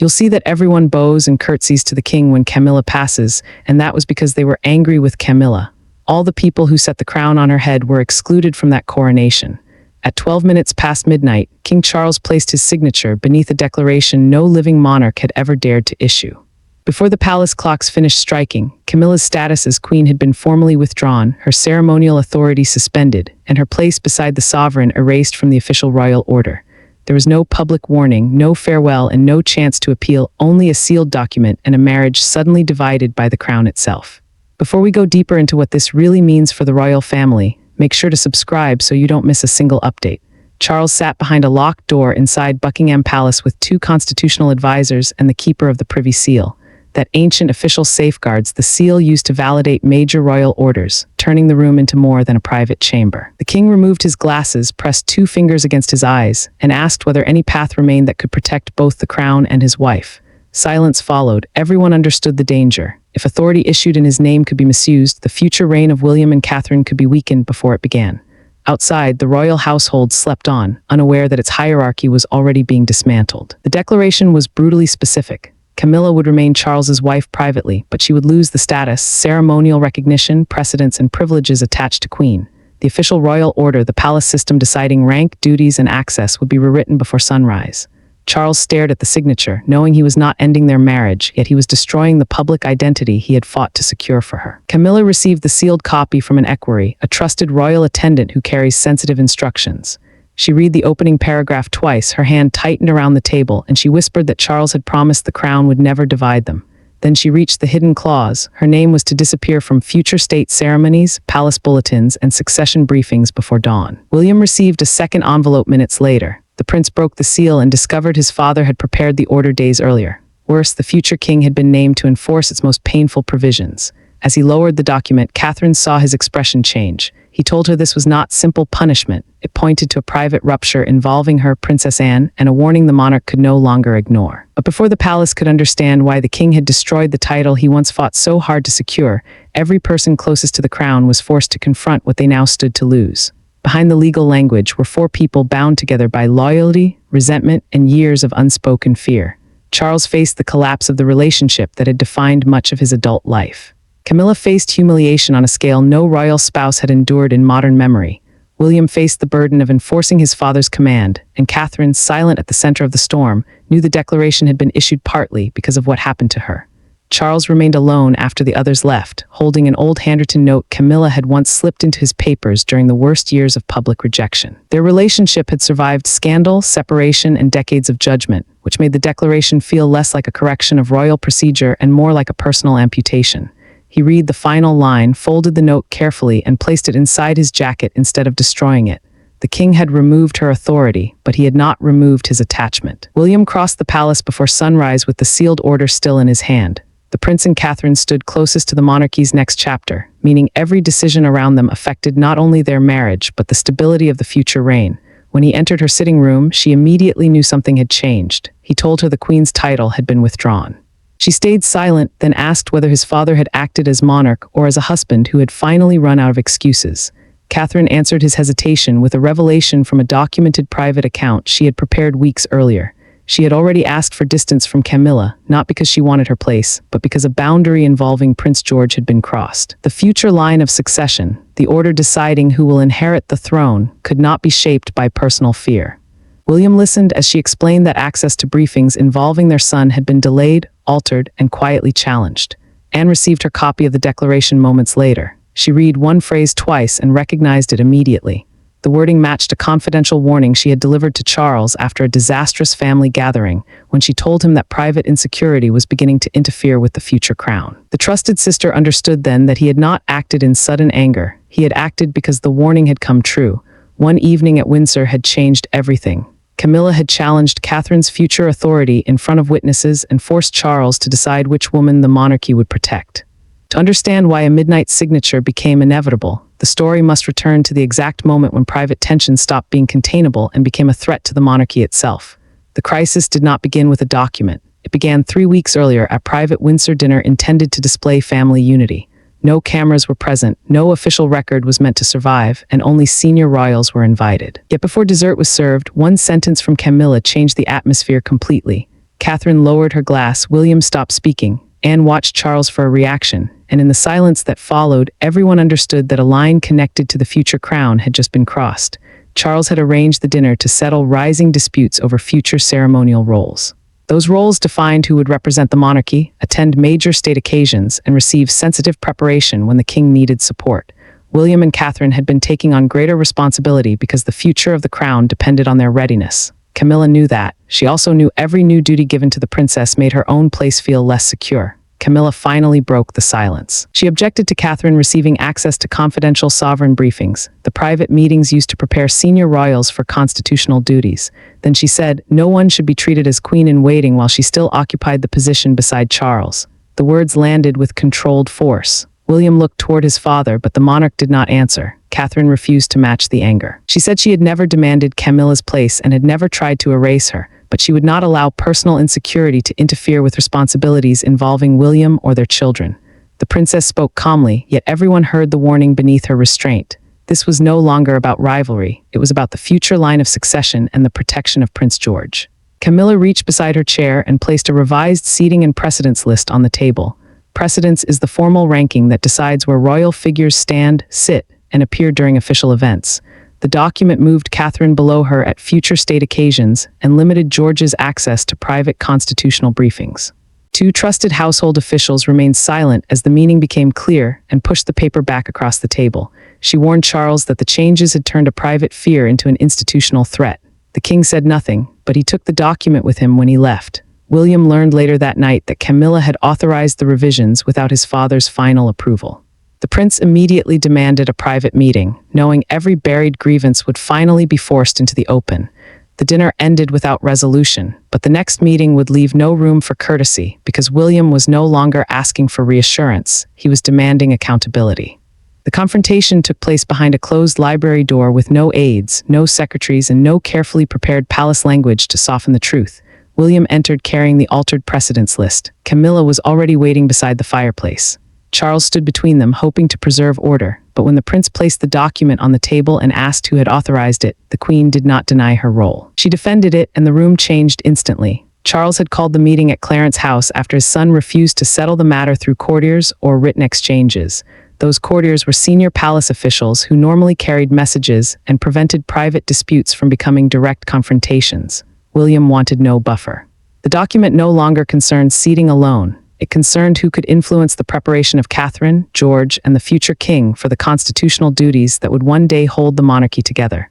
You'll see that everyone bows and curtsies to the king when Camilla passes, and that was because they were angry with Camilla. All the people who set the crown on her head were excluded from that coronation. At 12 minutes past midnight, King Charles placed his signature beneath a declaration no living monarch had ever dared to issue. Before the palace clocks finished striking, Camilla's status as queen had been formally withdrawn, her ceremonial authority suspended, and her place beside the sovereign erased from the official royal order. There was no public warning, no farewell, and no chance to appeal, only a sealed document and a marriage suddenly divided by the crown itself. Before we go deeper into what this really means for the royal family, make sure to subscribe so you don't miss a single update. Charles sat behind a locked door inside Buckingham Palace with 2 constitutional advisors and the keeper of the Privy Seal. That ancient official safeguards the seal used to validate major royal orders, turning the room into more than a private chamber. The king removed his glasses, pressed 2 fingers against his eyes, and asked whether any path remained that could protect both the crown and his wife. Silence followed. Everyone understood the danger. If authority issued in his name could be misused, the future reign of William and Catherine could be weakened before it began. Outside, the royal household slept on, unaware that its hierarchy was already being dismantled. The declaration was brutally specific. Camilla would remain Charles's wife privately, but she would lose the status, ceremonial recognition, precedence, and privileges attached to queen. The official royal order, the palace system deciding rank, duties, and access, would be rewritten before sunrise. Charles stared at the signature, knowing he was not ending their marriage, yet he was destroying the public identity he had fought to secure for her. Camilla received the sealed copy from an equerry, a trusted royal attendant who carries sensitive instructions. She read the opening paragraph twice, her hand tightened around the table, and she whispered that Charles had promised the crown would never divide them. Then she reached the hidden clause. Her name was to disappear from future state ceremonies, palace bulletins, and succession briefings before dawn. William received a second envelope minutes later. The prince broke the seal and discovered his father had prepared the order days earlier. Worse, the future king had been named to enforce its most painful provisions. As he lowered the document, Catherine saw his expression change. He told her this was not simple punishment. It pointed to a private rupture involving her, Princess Anne, and a warning the monarch could no longer ignore. But before the palace could understand why the king had destroyed the title he once fought so hard to secure, every person closest to the crown was forced to confront what they now stood to lose. Behind the legal language were 4 people bound together by loyalty, resentment, and years of unspoken fear. Charles faced the collapse of the relationship that had defined much of his adult life. Camilla faced humiliation on a scale no royal spouse had endured in modern memory. William faced the burden of enforcing his father's command, and Catherine, silent at the center of the storm, knew the declaration had been issued partly because of what happened to her. Charles remained alone after the others left, holding an old handwritten note Camilla had once slipped into his papers during the worst years of public rejection. Their relationship had survived scandal, separation, and decades of judgment, which made the declaration feel less like a correction of royal procedure and more like a personal amputation. He read the final line, folded the note carefully, and placed it inside his jacket instead of destroying it. The king had removed her authority, but he had not removed his attachment. William crossed the palace before sunrise with the sealed order still in his hand. The prince and Catherine stood closest to the monarchy's next chapter, meaning every decision around them affected not only their marriage, but the stability of the future reign. When he entered her sitting room, she immediately knew something had changed. He told her the queen's title had been withdrawn. She stayed silent, then asked whether his father had acted as monarch or as a husband who had finally run out of excuses. Catherine answered his hesitation with a revelation from a documented private account she had prepared weeks earlier. She had already asked for distance from Camilla, not because she wanted her place, but because a boundary involving Prince George had been crossed. The future line of succession, the order deciding who will inherit the throne, could not be shaped by personal fear. William listened as she explained that access to briefings involving their son had been delayed, altered, and quietly challenged. Anne received her copy of the declaration moments later. She read one phrase twice and recognized it immediately. The wording matched a confidential warning she had delivered to Charles after a disastrous family gathering, when she told him that private insecurity was beginning to interfere with the future crown. The trusted sister understood then that he had not acted in sudden anger. He had acted because the warning had come true. One evening at Windsor had changed everything. Camilla had challenged Catherine's future authority in front of witnesses and forced Charles to decide which woman the monarchy would protect. To understand why a midnight signature became inevitable, the story must return to the exact moment when private tension stopped being containable and became a threat to the monarchy itself. The crisis did not begin with a document. It began 3 weeks earlier at a private Windsor dinner intended to display family unity. No cameras were present, no official record was meant to survive, and only senior royals were invited. Yet before dessert was served, one sentence from Camilla changed the atmosphere completely. Catherine lowered her glass. William stopped speaking. Anne watched Charles for a reaction, and in the silence that followed, everyone understood that a line connected to the future crown had just been crossed. Charles had arranged the dinner to settle rising disputes over future ceremonial roles. Those roles defined who would represent the monarchy, attend major state occasions, and receive sensitive preparation when the king needed support. William and Catherine had been taking on greater responsibility because the future of the crown depended on their readiness. Camilla knew that. She also knew every new duty given to the princess made her own place feel less secure. Camilla finally broke the silence. She objected to Catherine receiving access to confidential sovereign briefings, the private meetings used to prepare senior royals for constitutional duties. Then she said no one should be treated as queen-in-waiting while she still occupied the position beside Charles. The words landed with controlled force. William looked toward his father, but the monarch did not answer. Catherine refused to match the anger. She said she had never demanded Camilla's place and had never tried to erase her, but she would not allow personal insecurity to interfere with responsibilities involving William or their children. The princess spoke calmly, yet everyone heard the warning beneath her restraint. This was no longer about rivalry. It was about the future line of succession and the protection of Prince George. Camilla reached beside her chair and placed a revised seating and precedence list on the table. Precedence is the formal ranking that decides where royal figures stand, sit, and appear during official events. The document moved Catherine below her at future state occasions and limited George's access to private constitutional briefings. Two trusted household officials remained silent as the meaning became clear and pushed the paper back across the table. She warned Charles that the changes had turned a private fear into an institutional threat. The king said nothing, but he took the document with him when he left. William learned later that night that Camilla had authorized the revisions without his father's final approval. The prince immediately demanded a private meeting, knowing every buried grievance would finally be forced into the open. The dinner ended without resolution, but the next meeting would leave no room for courtesy because William was no longer asking for reassurance, he was demanding accountability. The confrontation took place behind a closed library door with no aides, no secretaries, and no carefully prepared palace language to soften the truth. William entered carrying the altered precedence list. Camilla was already waiting beside the fireplace. Charles stood between them, hoping to preserve order, but when the prince placed the document on the table and asked who had authorized it, the queen did not deny her role. She defended it, and the room changed instantly. Charles had called the meeting at Clarence House after his son refused to settle the matter through courtiers or written exchanges. Those courtiers were senior palace officials who normally carried messages and prevented private disputes from becoming direct confrontations. William wanted no buffer. The document no longer concerned seating alone. It concerned who could influence the preparation of Catherine, George, and the future king for the constitutional duties that would one day hold the monarchy together.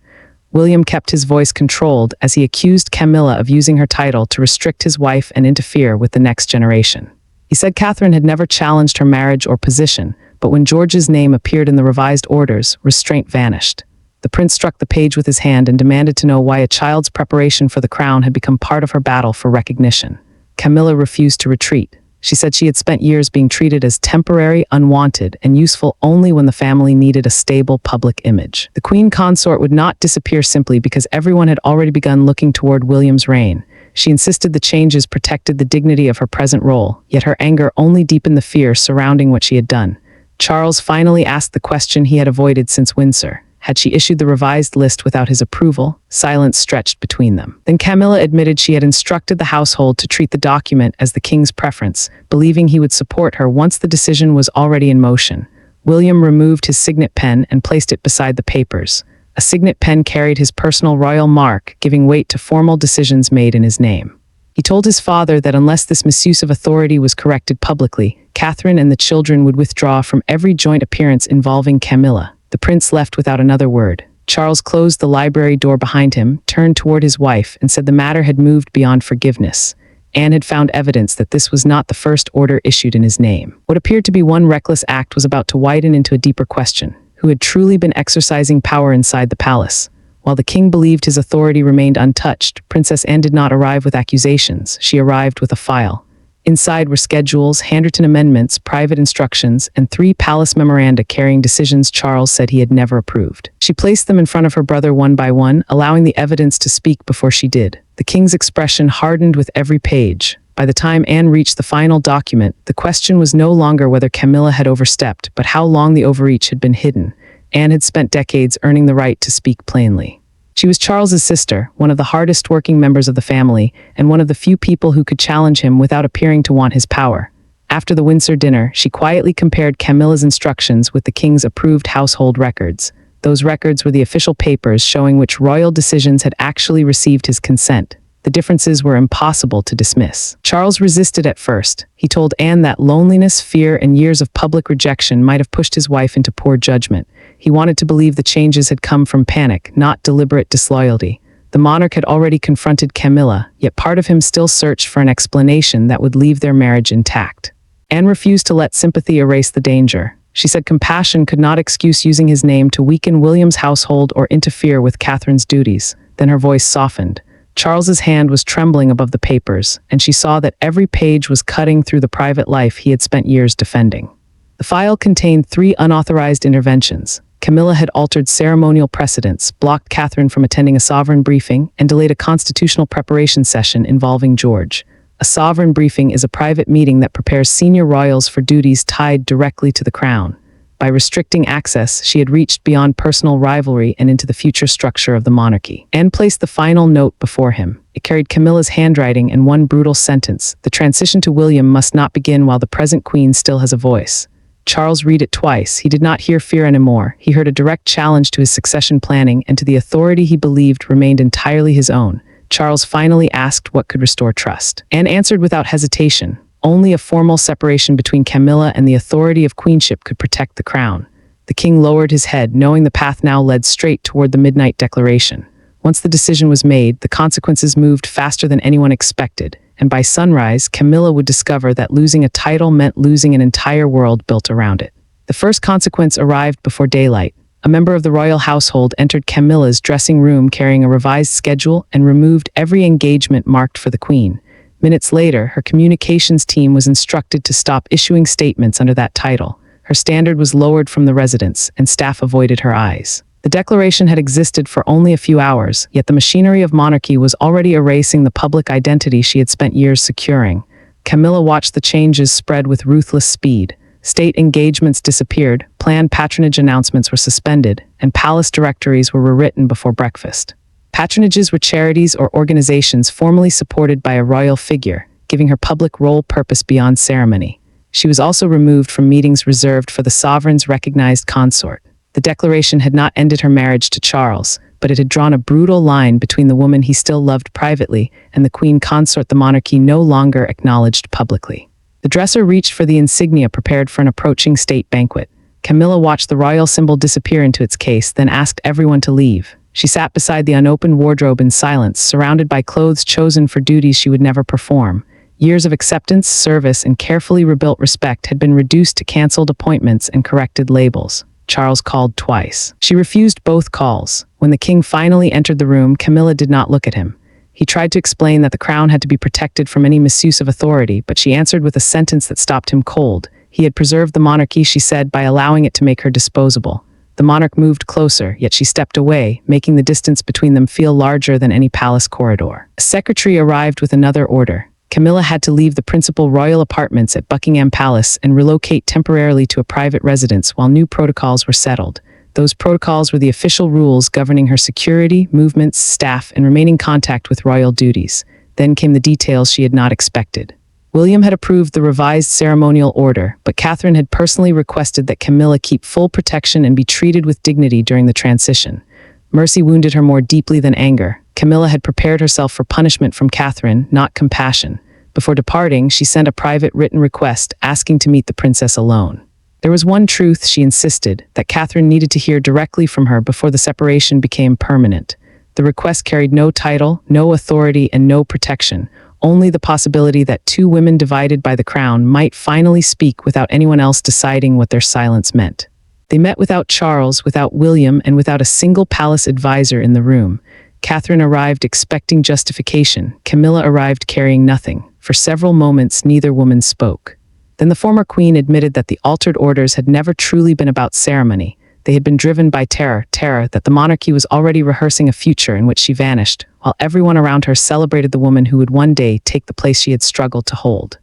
William kept his voice controlled as he accused Camilla of using her title to restrict his wife and interfere with the next generation. He said Catherine had never challenged her marriage or position, but when George's name appeared in the revised orders, restraint vanished. The prince struck the page with his hand and demanded to know why a child's preparation for the crown had become part of her battle for recognition. Camilla refused to retreat. She said she had spent years being treated as temporary, unwanted, and useful only when the family needed a stable public image. The queen consort would not disappear simply because everyone had already begun looking toward William's reign. She insisted the changes protected the dignity of her present role, yet her anger only deepened the fear surrounding what she had done. Charles finally asked the question he had avoided since Windsor. Had she issued the revised list without his approval? Silence stretched between them. Then Camilla admitted she had instructed the household to treat the document as the king's preference, believing he would support her once the decision was already in motion. William removed his signet pen and placed it beside the papers. A signet pen carried his personal royal mark, giving weight to formal decisions made in his name. He told his father that unless this misuse of authority was corrected publicly, Catherine and the children would withdraw from every joint appearance involving Camilla. The prince left without another word. Charles closed the library door behind him, turned toward his wife, and said the matter had moved beyond forgiveness. Anne had found evidence that this was not the first order issued in his name. What appeared to be one reckless act was about to widen into a deeper question: who had truly been exercising power inside the palace? While the king believed his authority remained untouched, Princess Anne did not arrive with accusations. She arrived with a file. Inside were schedules, handwritten amendments, private instructions, and 3 palace memoranda carrying decisions Charles said he had never approved. She placed them in front of her brother one by one, allowing the evidence to speak before she did. The king's expression hardened with every page. By the time Anne reached the final document, the question was no longer whether Camilla had overstepped, but how long the overreach had been hidden. Anne had spent decades earning the right to speak plainly. She was Charles's sister, one of the hardest-working members of the family, and one of the few people who could challenge him without appearing to want his power. After the Windsor dinner, she quietly compared Camilla's instructions with the king's approved household records. Those records were the official papers showing which royal decisions had actually received his consent. The differences were impossible to dismiss. Charles resisted at first. He told Anne that loneliness, fear, and years of public rejection might have pushed his wife into poor judgment. He wanted to believe the changes had come from panic, not deliberate disloyalty. The monarch had already confronted Camilla, yet part of him still searched for an explanation that would leave their marriage intact. Anne refused to let sympathy erase the danger. She said compassion could not excuse using his name to weaken William's household or interfere with Catherine's duties. Then her voice softened. Charles's hand was trembling above the papers, and she saw that every page was cutting through the private life he had spent years defending. The file contained 3 unauthorized interventions. Camilla had altered ceremonial precedents, blocked Catherine from attending a sovereign briefing, and delayed a constitutional preparation session involving George. A sovereign briefing is a private meeting that prepares senior royals for duties tied directly to the crown. By restricting access, she had reached beyond personal rivalry and into the future structure of the monarchy. Anne placed the final note before him. It carried Camilla's handwriting and one brutal sentence: the transition to William must not begin while the present queen still has a voice. Charles read it twice. He did not hear fear anymore. He heard a direct challenge to his succession planning and to the authority he believed remained entirely his own. Charles finally asked what could restore trust. Anne answered without hesitation. Only a formal separation between Camilla and the authority of queenship could protect the crown. The king lowered his head, knowing the path now led straight toward the midnight declaration. Once the decision was made, the consequences moved faster than anyone expected, and by sunrise, Camilla would discover that losing a title meant losing an entire world built around it. The first consequence arrived before daylight. A member of the royal household entered Camilla's dressing room carrying a revised schedule and removed every engagement marked for the queen. Minutes later, her communications team was instructed to stop issuing statements under that title. Her standard was lowered from the residence, and staff avoided her eyes. The declaration had existed for only a few hours, yet the machinery of monarchy was already erasing the public identity she had spent years securing. Camilla watched the changes spread with ruthless speed. State engagements disappeared, planned patronage announcements were suspended, and palace directories were rewritten before breakfast. Patronages were charities or organizations formally supported by a royal figure, giving her public role purpose beyond ceremony. She was also removed from meetings reserved for the sovereign's recognized consort. The declaration had not ended her marriage to Charles, but it had drawn a brutal line between the woman he still loved privately and the queen consort the monarchy no longer acknowledged publicly. The dresser reached for the insignia prepared for an approaching state banquet. Camilla watched the royal symbol disappear into its case, then asked everyone to leave. She sat beside the unopened wardrobe in silence, surrounded by clothes chosen for duties she would never perform. Years of acceptance, service, and carefully rebuilt respect had been reduced to cancelled appointments and corrected labels. Charles called twice. She refused both calls. When the king finally entered the room, Camilla did not look at him. He tried to explain that the crown had to be protected from any misuse of authority, but she answered with a sentence that stopped him cold. He had preserved the monarchy, she said, by allowing it to make her disposable. The monarch moved closer, yet she stepped away, making the distance between them feel larger than any palace corridor. A secretary arrived with another order. Camilla had to leave the principal royal apartments at Buckingham Palace and relocate temporarily to a private residence while new protocols were settled. Those protocols were the official rules governing her security, movements, staff, and remaining contact with royal duties. Then came the details she had not expected. William had approved the revised ceremonial order, but Catherine had personally requested that Camilla keep full protection and be treated with dignity during the transition. Mercy wounded her more deeply than anger. Camilla had prepared herself for punishment from Catherine, not compassion. Before departing, she sent a private written request asking to meet the princess alone. There was one truth, she insisted, that Catherine needed to hear directly from her before the separation became permanent. The request carried no title, no authority, and no protection. Only the possibility that 2 women divided by the crown might finally speak without anyone else deciding what their silence meant. They met without Charles, without William, and without a single palace advisor in the room. Catherine arrived expecting justification. Camilla arrived carrying nothing. For several moments, neither woman spoke. Then the former queen admitted that the altered orders had never truly been about ceremony. They had been driven by terror that the monarchy was already rehearsing a future in which she vanished, while everyone around her celebrated the woman who would one day take the place she had struggled to hold.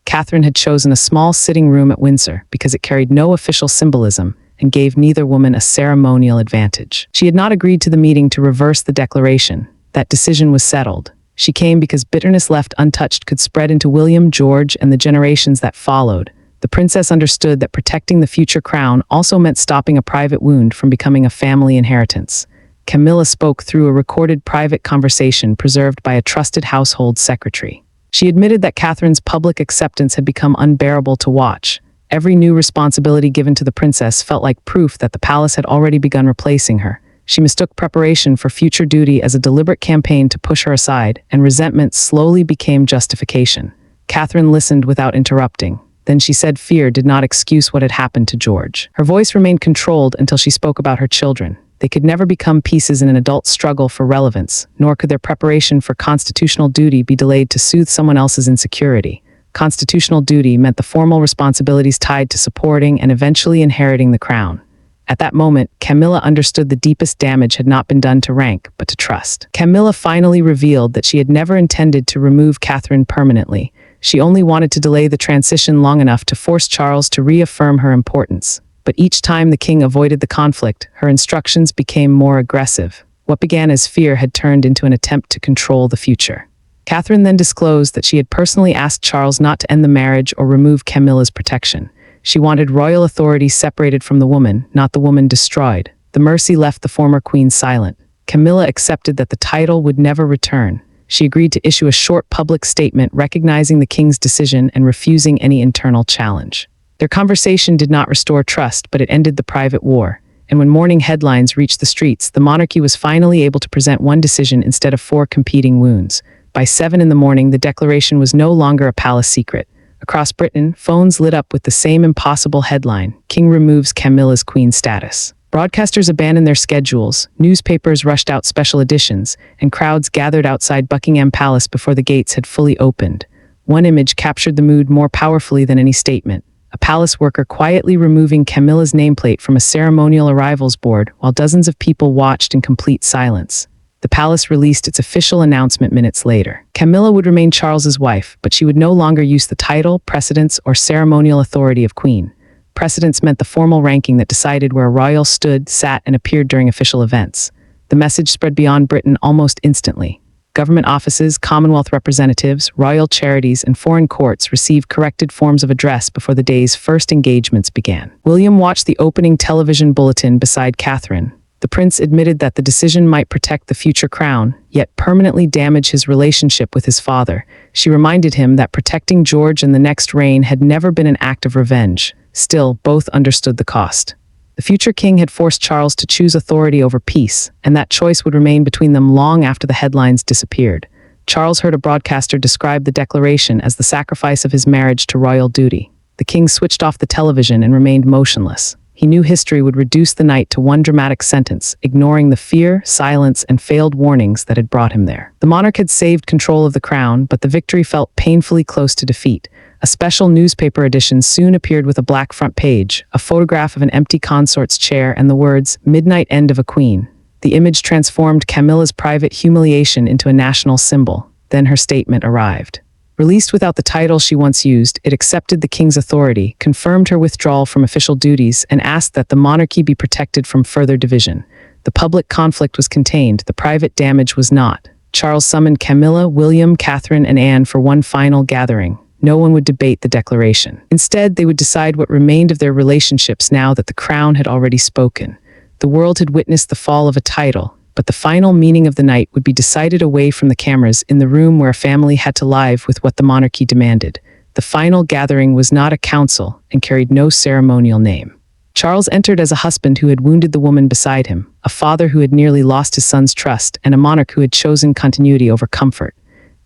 Catherine had chosen a small sitting room at Windsor because it carried no official symbolism, and gave neither woman a ceremonial advantage. She had not agreed to the meeting to reverse the declaration. That decision was settled. She came because bitterness left untouched could spread into William, George, and the generations that followed. The princess understood that protecting the future crown also meant stopping a private wound from becoming a family inheritance. Camilla spoke through a recorded private conversation preserved by a trusted household secretary. She admitted that Catherine's public acceptance had become unbearable to watch. Every new responsibility given to the princess felt like proof that the palace had already begun replacing her. She mistook preparation for future duty as a deliberate campaign to push her aside, and resentment slowly became justification. Catherine listened without interrupting. Then she said fear did not excuse what had happened to George. Her voice remained controlled until she spoke about her children. They could never become pieces in an adult struggle for relevance, nor could their preparation for constitutional duty be delayed to soothe someone else's insecurity. Constitutional duty meant the formal responsibilities tied to supporting and eventually inheriting the crown. At that moment, Camilla understood the deepest damage had not been done to rank, but to trust. Camilla finally revealed that she had never intended to remove Catherine permanently. She only wanted to delay the transition long enough to force Charles to reaffirm her importance. But each time the king avoided the conflict, her instructions became more aggressive. What began as fear had turned into an attempt to control the future. Catherine then disclosed that she had personally asked Charles not to end the marriage or remove Camilla's protection. She wanted royal authority separated from the woman, not the woman destroyed. The mercy left the former queen silent. Camilla accepted that the title would never return. She agreed to issue a short public statement recognizing the king's decision and refusing any internal challenge. Their conversation did not restore trust, but it ended the private war. And when morning headlines reached the streets, the monarchy was finally able to present one decision instead of 4 competing wounds. By 7 in the morning, the declaration was no longer a palace secret. Across Britain, phones lit up with the same impossible headline: King removes Camilla's queen status. Broadcasters abandoned their schedules, newspapers rushed out special editions, and crowds gathered outside Buckingham Palace before the gates had fully opened. One image captured the mood more powerfully than any statement: a palace worker quietly removing Camilla's nameplate from a ceremonial arrivals board while dozens of people watched in complete silence. The palace released its official announcement minutes later. Camilla would remain Charles's wife, but she would no longer use the title, precedence, or ceremonial authority of queen. Precedence meant the formal ranking that decided where a royal stood, sat, and appeared during official events. The message spread beyond Britain almost instantly. Government offices, Commonwealth representatives, royal charities, and foreign courts received corrected forms of address before the day's first engagements began. William watched the opening television bulletin beside Catherine. The prince admitted that the decision might protect the future crown, yet permanently damage his relationship with his father. She reminded him that protecting George in the next reign had never been an act of revenge. Still, both understood the cost. The future king had forced Charles to choose authority over peace, and that choice would remain between them long after the headlines disappeared. Charles heard a broadcaster describe the declaration as the sacrifice of his marriage to royal duty. The king switched off the television and remained motionless. He knew history would reduce the night to one dramatic sentence, ignoring the fear, silence, and failed warnings that had brought him there. The monarch had saved control of the crown, but the victory felt painfully close to defeat. A special newspaper edition soon appeared with a black front page, a photograph of an empty consort's chair, and the words, "Midnight End of a Queen." The image transformed Camilla's private humiliation into a national symbol. Then her statement arrived. Released without the title she once used, it accepted the king's authority, confirmed her withdrawal from official duties, and asked that the monarchy be protected from further division. The public conflict was contained, the private damage was not. Charles summoned Camilla, William, Catherine, and Anne for one final gathering. No one would debate the declaration. Instead, they would decide what remained of their relationships now that the crown had already spoken. The world had witnessed the fall of a title, but the final meaning of the night would be decided away from the cameras in the room where a family had to live with what the monarchy demanded. The final gathering was not a council and carried no ceremonial name. Charles entered as a husband who had wounded the woman beside him, a father who had nearly lost his son's trust, and a monarch who had chosen continuity over comfort.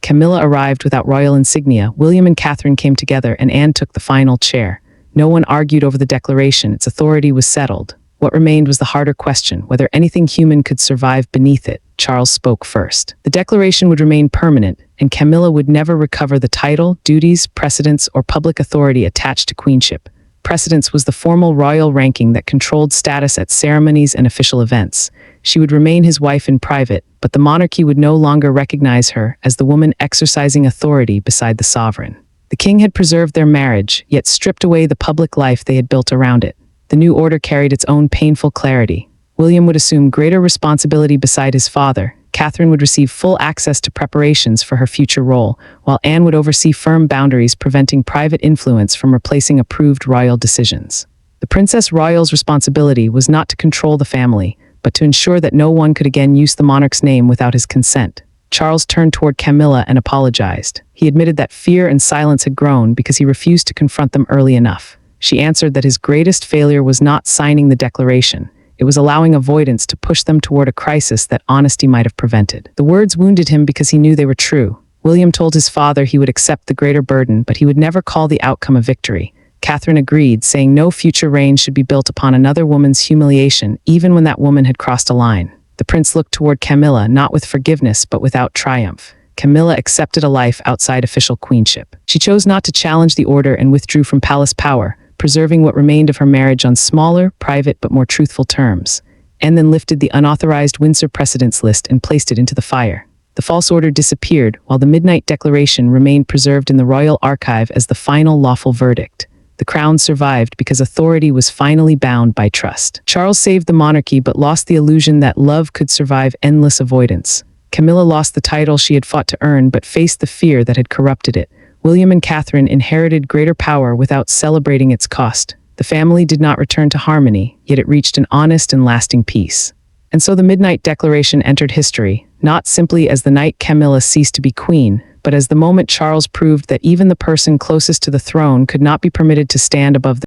Camilla arrived without royal insignia. William and Catherine came together, and Anne took the final chair. No one argued over the declaration. Its authority was settled. What remained was the harder question, whether anything human could survive beneath it. Charles spoke first. The declaration would remain permanent, and Camilla would never recover the title, duties, precedence, or public authority attached to queenship. Precedence was the formal royal ranking that controlled status at ceremonies and official events. She would remain his wife in private, but the monarchy would no longer recognize her as the woman exercising authority beside the sovereign. The king had preserved their marriage, yet stripped away the public life they had built around it. The new order carried its own painful clarity. William would assume greater responsibility beside his father. Catherine would receive full access to preparations for her future role, while Anne would oversee firm boundaries preventing private influence from replacing approved royal decisions. The Princess Royal's responsibility was not to control the family, but to ensure that no one could again use the monarch's name without his consent. Charles turned toward Camilla and apologized. He admitted that fear and silence had grown because he refused to confront them early enough. She answered that his greatest failure was not signing the declaration. It was allowing avoidance to push them toward a crisis that honesty might have prevented. The words wounded him because he knew they were true. William told his father he would accept the greater burden, but he would never call the outcome a victory. Catherine agreed, saying no future reign should be built upon another woman's humiliation, even when that woman had crossed a line. The prince looked toward Camilla, not with forgiveness, but without triumph. Camilla accepted a life outside official queenship. She chose not to challenge the order and withdrew from palace power, preserving what remained of her marriage on smaller, private, but more truthful terms, and then lifted the unauthorized Windsor precedence list and placed it into the fire. The false order disappeared, while the Midnight Declaration remained preserved in the royal archive as the final lawful verdict. The crown survived because authority was finally bound by trust. Charles saved the monarchy but lost the illusion that love could survive endless avoidance. Camilla lost the title she had fought to earn but faced the fear that had corrupted it. William and Catherine inherited greater power without celebrating its cost. The family did not return to harmony, yet it reached an honest and lasting peace. And so the Midnight Declaration entered history, not simply as the night Camilla ceased to be queen, but as the moment Charles proved that even the person closest to the throne could not be permitted to stand above the